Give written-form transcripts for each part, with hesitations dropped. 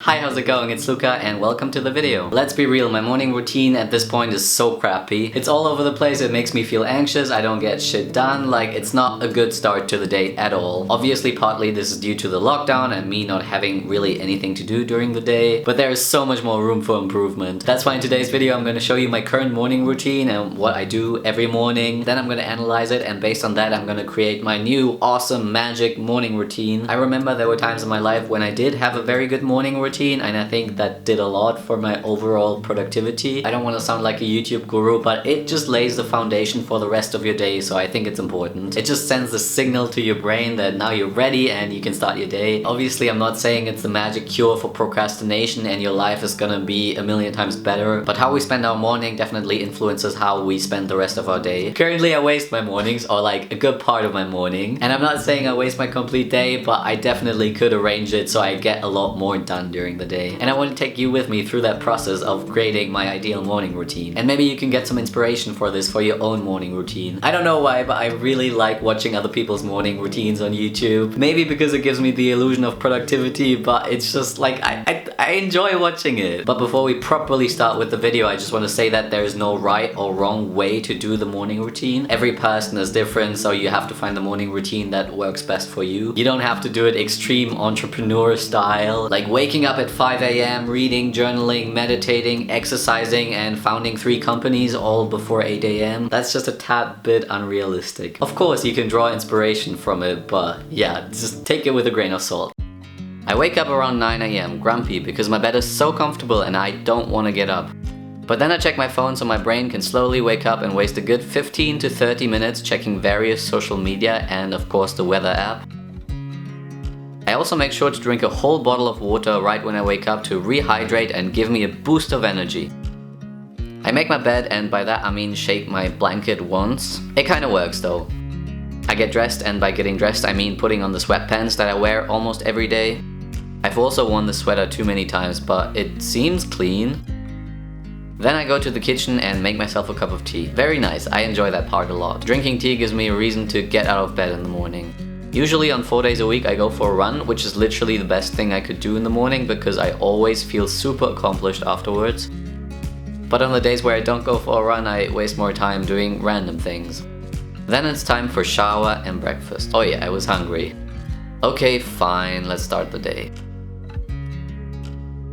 Hi, how's it going? It's Luka and welcome to the video. Let's be real, my morning routine at this point is so crappy. It's all over the place, it makes me feel anxious, I don't get shit done, like it's not a good start to the day at all. Obviously partly this is due to the lockdown and me not having really anything to do during the day, but there is so much more room for improvement. That's why in today's video I'm going to show you my current morning routine and what I do every morning. Then I'm going to analyze it and based on that I'm going to create my new awesome magic morning routine. I remember there were times in my life when I did have a very good morning routine and I think that did a lot for my overall productivity. I don't want to sound like a YouTube guru, but it just lays the foundation for the rest of your day, so I think it's important. It just sends the signal to your brain that now you're ready and you can start your day. Obviously I'm not saying it's the magic cure for procrastination and your life is gonna be a million times better, but how we spend our morning definitely influences how we spend the rest of our day. Currently I waste my mornings, or like a good part of my morning, and I'm not saying I waste my complete day, but I definitely could arrange it so I get a lot more done during the day. And I want to take you with me through that process of creating my ideal morning routine. And maybe you can get some inspiration for this for your own morning routine. I don't know why, but I really like watching other people's morning routines on YouTube. Maybe because it gives me the illusion of productivity, but it's just like I enjoy watching it. But before we properly start with the video, I just want to say that there is no right or wrong way to do the morning routine. Every person is different, so you have to find the morning routine that works best for you. You don't have to do it extreme entrepreneur style, like waking up at 5 a.m, reading, journaling, meditating, exercising, and founding 3 companies all before 8 a.m. That's just a tad bit unrealistic. Of course, you can draw inspiration from it, but yeah, just take it with a grain of salt. I wake up around 9 a.m, grumpy because my bed is so comfortable and I don't want to get up. But then I check my phone so my brain can slowly wake up and waste a good 15 to 30 minutes checking various social media and of course the weather app. I also make sure to drink a whole bottle of water right when I wake up to rehydrate and give me a boost of energy. I make my bed, and by that I mean shake my blanket once. It kinda works though. I get dressed, and by getting dressed I mean putting on the sweatpants that I wear almost every day. I've also worn the sweater too many times, but it seems clean. Then I go to the kitchen and make myself a cup of tea. Very nice, I enjoy that part a lot. Drinking tea gives me a reason to get out of bed in the morning. Usually on 4 days a week I go for a run, which is literally the best thing I could do in the morning because I always feel super accomplished afterwards. But on the days where I don't go for a run, I waste more time doing random things. Then it's time for shower and breakfast. Oh yeah, I was hungry. Okay, fine, let's start the day.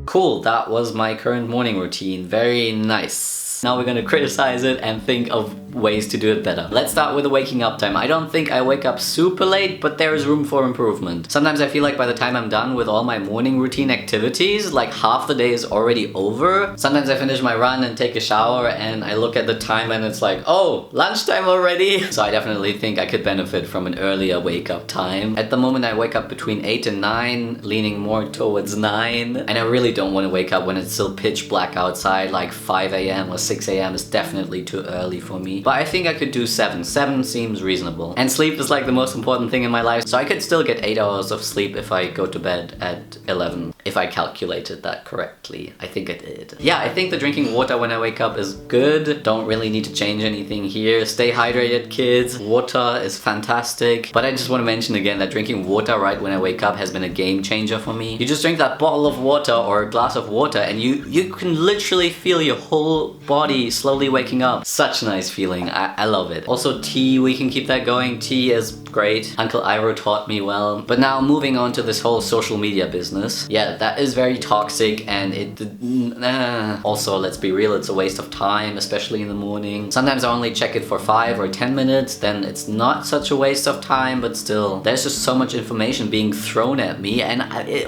Cool, that was my current morning routine. Very nice. Now we're gonna criticize it and think of ways to do it better. Let's start with the waking up time. I don't think I wake up super late, but there is room for improvement. Sometimes I feel like by the time I'm done with all my morning routine activities, like half the day is already over. Sometimes I finish my run and take a shower and I look at the time and it's like, oh, lunchtime already? So I definitely think I could benefit from an earlier wake up time. At the moment I wake up between 8 and 9, leaning more towards 9. And I really don't want to wake up when it's still pitch black outside, like 5 a.m. or 6 a.m. is definitely too early for me. But I think I could do 7. 7 seems reasonable. And sleep is like the most important thing in my life, so I could still get 8 hours of sleep if I go to bed at 11. If I calculated that correctly. I think I did. Yeah, I think the drinking water when I wake up is good. Don't really need to change anything here. Stay hydrated, kids. Water is fantastic. But I just want to mention again that drinking water right when I wake up has been a game changer for me. You just drink that bottle of water or a glass of water and you can literally feel your whole body slowly waking up. Such a nice feeling. I love it. Also tea, we can keep that going. Tea is great. Uncle Iro taught me well. But now moving on to this whole social media business. Yeah, that is very toxic and also, let's be real, it's a waste of time, especially in the morning. Sometimes I only check it for 5 or 10 minutes, then it's not such a waste of time, but still, there's just so much information being thrown at me and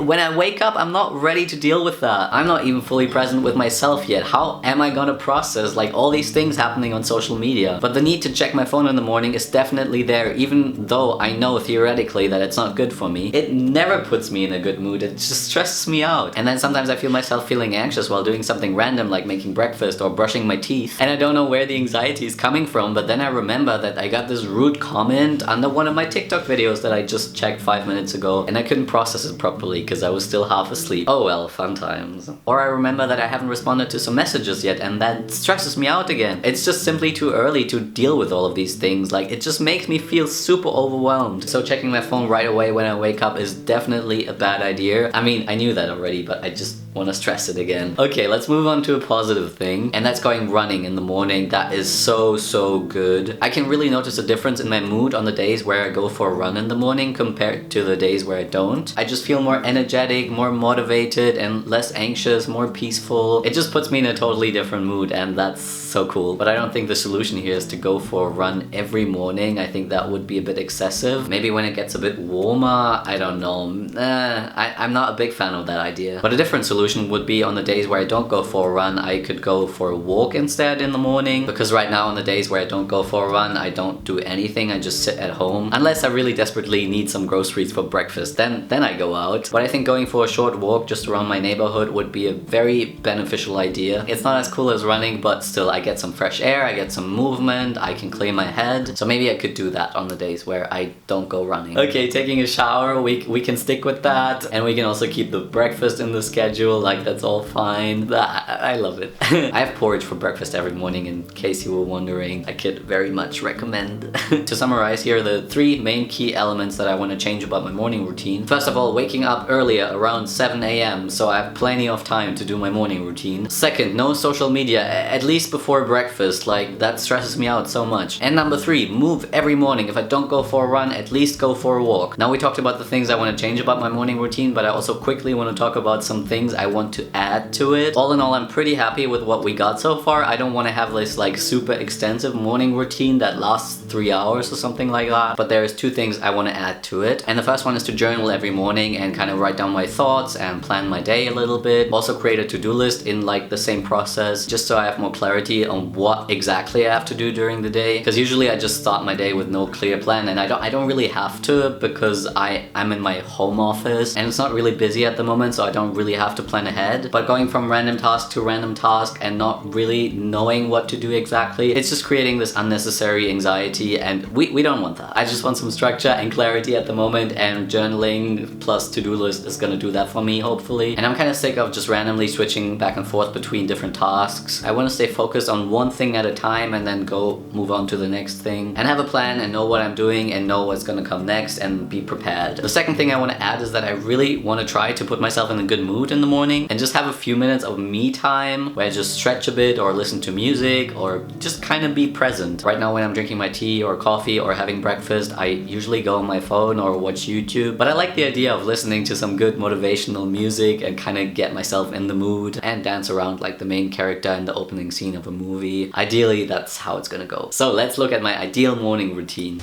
when I wake up, I'm not ready to deal with that. I'm not even fully present with myself yet. How am I gonna process like all these things happening on social media? But the need to check my phone in the morning is definitely there, even though I know theoretically that it's not good for me. It never puts me in a good mood, it just stresses me out. And then sometimes I feel myself feeling anxious while doing something random like making breakfast or brushing my teeth. And I don't know where the anxiety is coming from, but then I remember that I got this rude comment under one of my TikTok videos that I just checked 5 minutes ago and I couldn't process it properly because I was still half asleep. Oh well, fun times. Or I remember that I haven't responded to some messages yet and that stresses me out again. It's just simply too early to deal with all of these things. Like, it just makes me feel super overwhelmed. So checking my phone right away when I wake up is definitely a bad idea. I mean, I knew that already, but I just want to stress it again. Okay, let's move on to a positive thing, and that's going running in the morning. That is so good. I can really notice a difference in my mood on the days where I go for a run in the morning compared to the days where I don't. I just feel more energetic, more motivated, and less anxious, more peaceful. It just puts me in a totally different mood, and that's so cool. But I don't think the solution here is to go for a run every morning. I think that would be a bit excessive. Maybe when it gets a bit warmer, I don't know. I'm not a big fan of that idea. But a different solution would be on the days where I don't go for a run, I could go for a walk instead in the morning. Because right now on the days where I don't go for a run, I don't do anything. I just sit at home. Unless I really desperately need some groceries for breakfast, then I go out. But I think going for a short walk just around my neighborhood would be a very beneficial idea. It's not as cool as running, but still I get some fresh air, I get some movement, I can clear my head. So maybe I could do that on the days where I don't go running. Okay, taking a shower, we can stick with that. And we can also keep the breakfast in the schedule. Like, that's all fine. I love it. I have porridge for breakfast every morning, in case you were wondering. I could very much recommend. To summarize, here are the 3 main key elements that I want to change about my morning routine. First of all, waking up earlier, around 7 a.m. so I have plenty of time to do my morning routine. Second, no social media, at least before breakfast. Like, that stresses me out so much. And number 3, move every morning. If I don't go for a run, at least go for a walk. Now we talked about the things I want to change about my morning routine, but I also quickly want to talk about some things I want to add to it. All in all, I'm pretty happy with what we got so far. I don't want to have this like super extensive morning routine that lasts 3 hours or something like that, but there's 2 things I want to add to it. And the first one is to journal every morning and kind of write down my thoughts and plan my day a little bit. Also create a to-do list in like the same process, just so I have more clarity on what exactly I have to do during the day. Because usually I just start my day with no clear plan, and I don't really have to, because I'm in my home office and it's not really busy at the moment, so I don't really have to plan ahead. But going from random task to random task and not really knowing what to do exactly, it's just creating this unnecessary anxiety, and we don't want that. I just want some structure and clarity at the moment, and journaling plus to-do list is gonna do that for me, hopefully. And I'm kind of sick of just randomly switching back and forth between different tasks. I want to stay focused on one thing at a time and then move on to the next thing, and have a plan and know what I'm doing and know what's gonna come next and be prepared. The second thing I want to add is that I really want to try to put myself in a good mood in the morning and just have a few minutes of me time where I just stretch a bit or listen to music or just kind of be present. Right now when I'm drinking my tea or coffee or having breakfast, I usually go on my phone or watch YouTube, but I like the idea of listening to some good motivational music and kind of get myself in the mood and dance around like the main character in the opening scene of a movie. Ideally, that's how it's gonna go. So let's look at my ideal morning routine.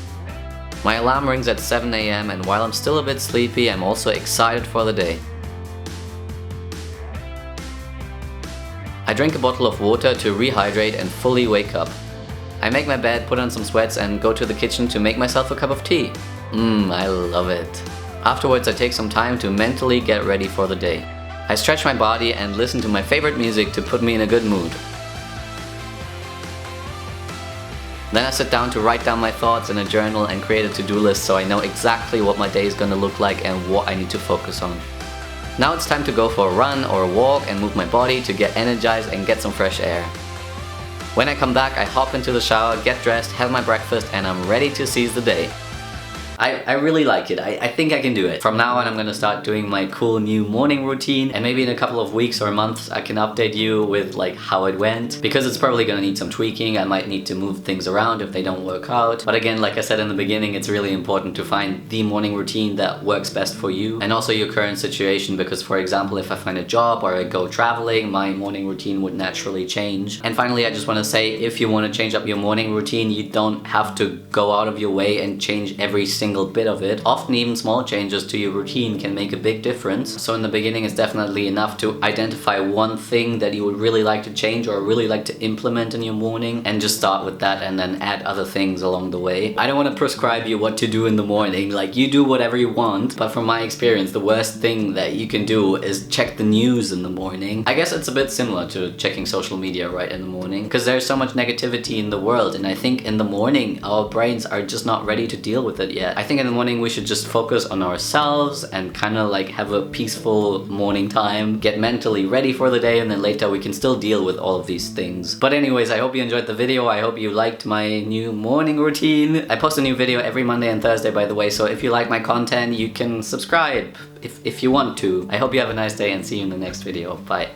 My alarm rings at 7 a.m. and while I'm still a bit sleepy, I'm also excited for the day. I drink a bottle of water to rehydrate and fully wake up. I make my bed, put on some sweats and go to the kitchen to make myself a cup of tea. I love it. Afterwards, I take some time to mentally get ready for the day. I stretch my body and listen to my favorite music to put me in a good mood. Then I sit down to write down my thoughts in a journal and create a to-do list so I know exactly what my day is gonna look like and what I need to focus on. Now it's time to go for a run or a walk and move my body to get energized and get some fresh air. When I come back, I hop into the shower, get dressed, have my breakfast, and I'm ready to seize the day. I really like it. I think I can do it. From now on, I'm gonna start doing my cool new morning routine, and maybe in a couple of weeks or months I can update you with like how it went, because it's probably gonna need some tweaking. I might need to move things around if they don't work out. But again, like I said in the beginning, it's really important to find the morning routine that works best for you and also your current situation, because for example, if I find a job or I go traveling, my morning routine would naturally change. And finally, I just want to say, if you want to change up your morning routine, you don't have to go out of your way and change every single bit of it. Often even small changes to your routine can make a big difference. So in the beginning, it's definitely enough to identify one thing that you would really like to change or really like to implement in your morning, and just start with that and then add other things along the way. I don't want to prescribe you what to do in the morning. Like, you do whatever you want, but from my experience, the worst thing that you can do is check the news in the morning. I guess it's a bit similar to checking social media right in the morning, because there's so much negativity in the world, and I think in the morning our brains are just not ready to deal with it yet. that. I think in the morning we should just focus on ourselves and kind of like have a peaceful morning time, get mentally ready for the day, and then later we can still deal with all of these things. But anyways, I hope you enjoyed the video. I hope you liked my new morning routine. I post a new video every Monday and Thursday, by the way, so if you like my content, you can subscribe if you want to. I hope you have a nice day and see you in the next video. Bye.